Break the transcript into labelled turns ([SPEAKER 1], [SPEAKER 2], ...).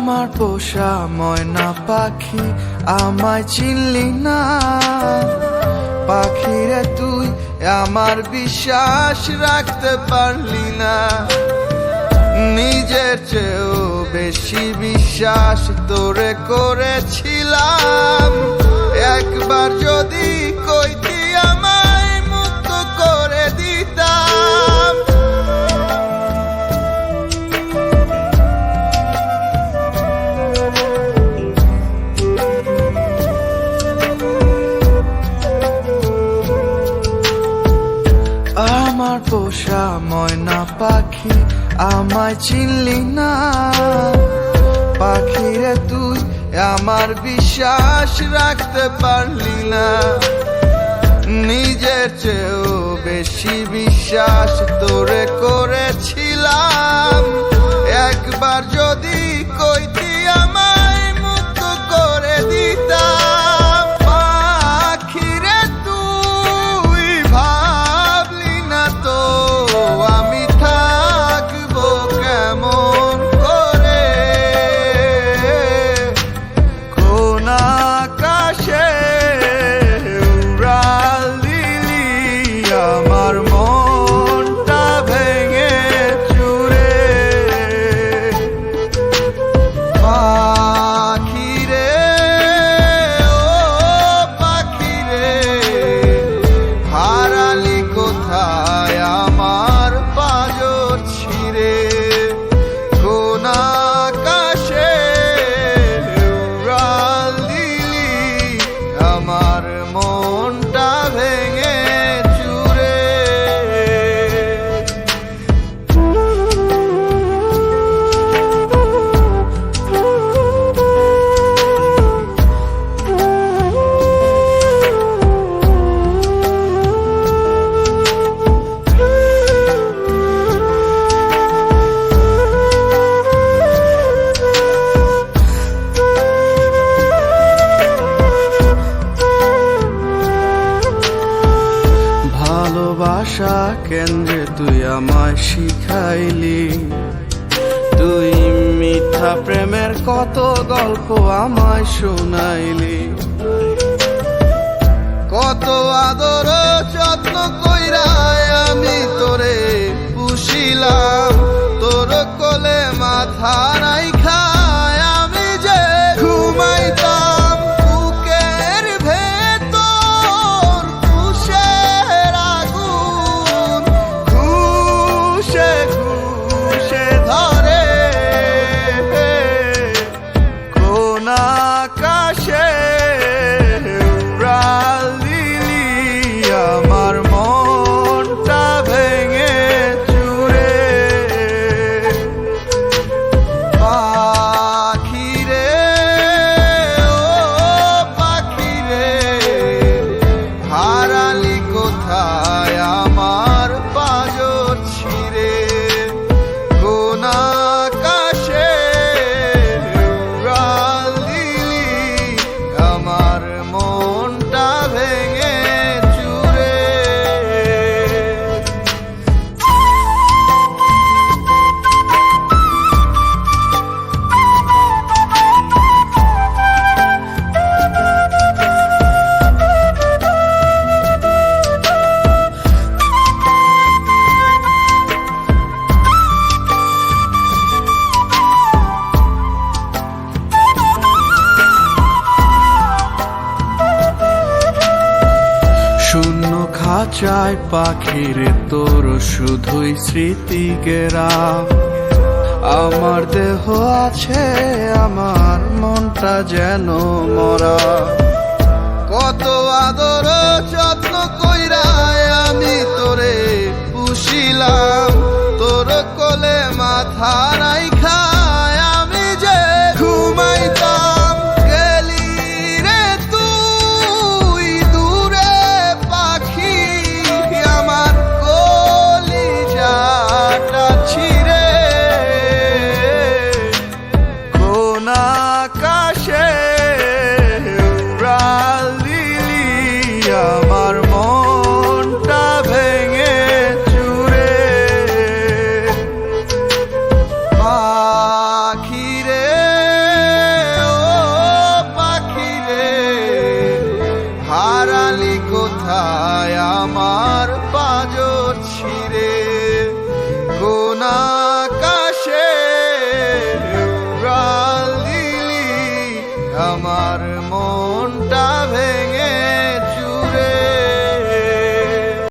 [SPEAKER 1] আমার পোষা ময়না পাখি আমায় চিনলি না। পাখিরে তুই আমার বিশ্বাস রাখতে পারলি না। নিজের চেয়েও বেশি বিশ্বাস তোরে করেছিলাম। একবার যদি কইতি আমায় মুক্ত করে দিতাম। আমার পোষা ময়না পাখি আমায় চিনলি না। পাখিরে তুই আমার বিশ্বাস রাখতে পারলি না। নিজের চেয়েও বেশি বিশ্বাস তোরে করেছিলাম। একবার যদি কইতি আমায় মুক্ত করে দিতাম। পাখিরে তুই ভাবলি না তো আমি থাকবো কেমন করে। কোন আকাশে উড়াল দিলি আমার মনটা ভেঙে চুরে। পাখিরে ও পাখিরে হারালি কোথায় আমার পাজর ছিঁড়ে। কোন আকাশে উড়াল দিলি আমার মনটা ভেঙে চুরে। ভালোবাসা কেন্দ্রে তুই আমায় শিখাইলি। তুই মিথ্যা প্রেমের কত গল্প আমায় শোনাইলি। কত আদর যত্ন কইরা আমি তোরে পুষিলাম। তোর কোলে মাথা রাইখা আমি যে ঘুমাইতাম। বুকের ভেতর খুশের আগুন খুশে খুশে ধরে। কোন আকাশে উড়াল দিলি আমার মনটা ভেঙে চুরে। পাখিরে ও পাখিরে হারালি কোথায় আমার পাজর ছিঁড়ে। কোন আকাশে উড়াল দিলি আমার মনটা ভেঙে চুরে। শূন্য খাঁচায় পাখিরে তোর শুধুই স্মৃতি গেরা। আমার দেহ আছে আমার মনটা যেন মরা। কত আদর যত্ন কইরা আমি তোরে পুষিলাম। তোর কোলে মাথা রাইখা আমি যে ঘুমাইতাম। গেলি রে তুই দূরে পাখি আমার কলিজাটা ছিঁড়ে। কোন আকাশে উড়াল দিলি আমার মনটা ভেঙে ছিঁড়ে কোন আকাশে উড়াল দিলি আমার মনটা ভেঙে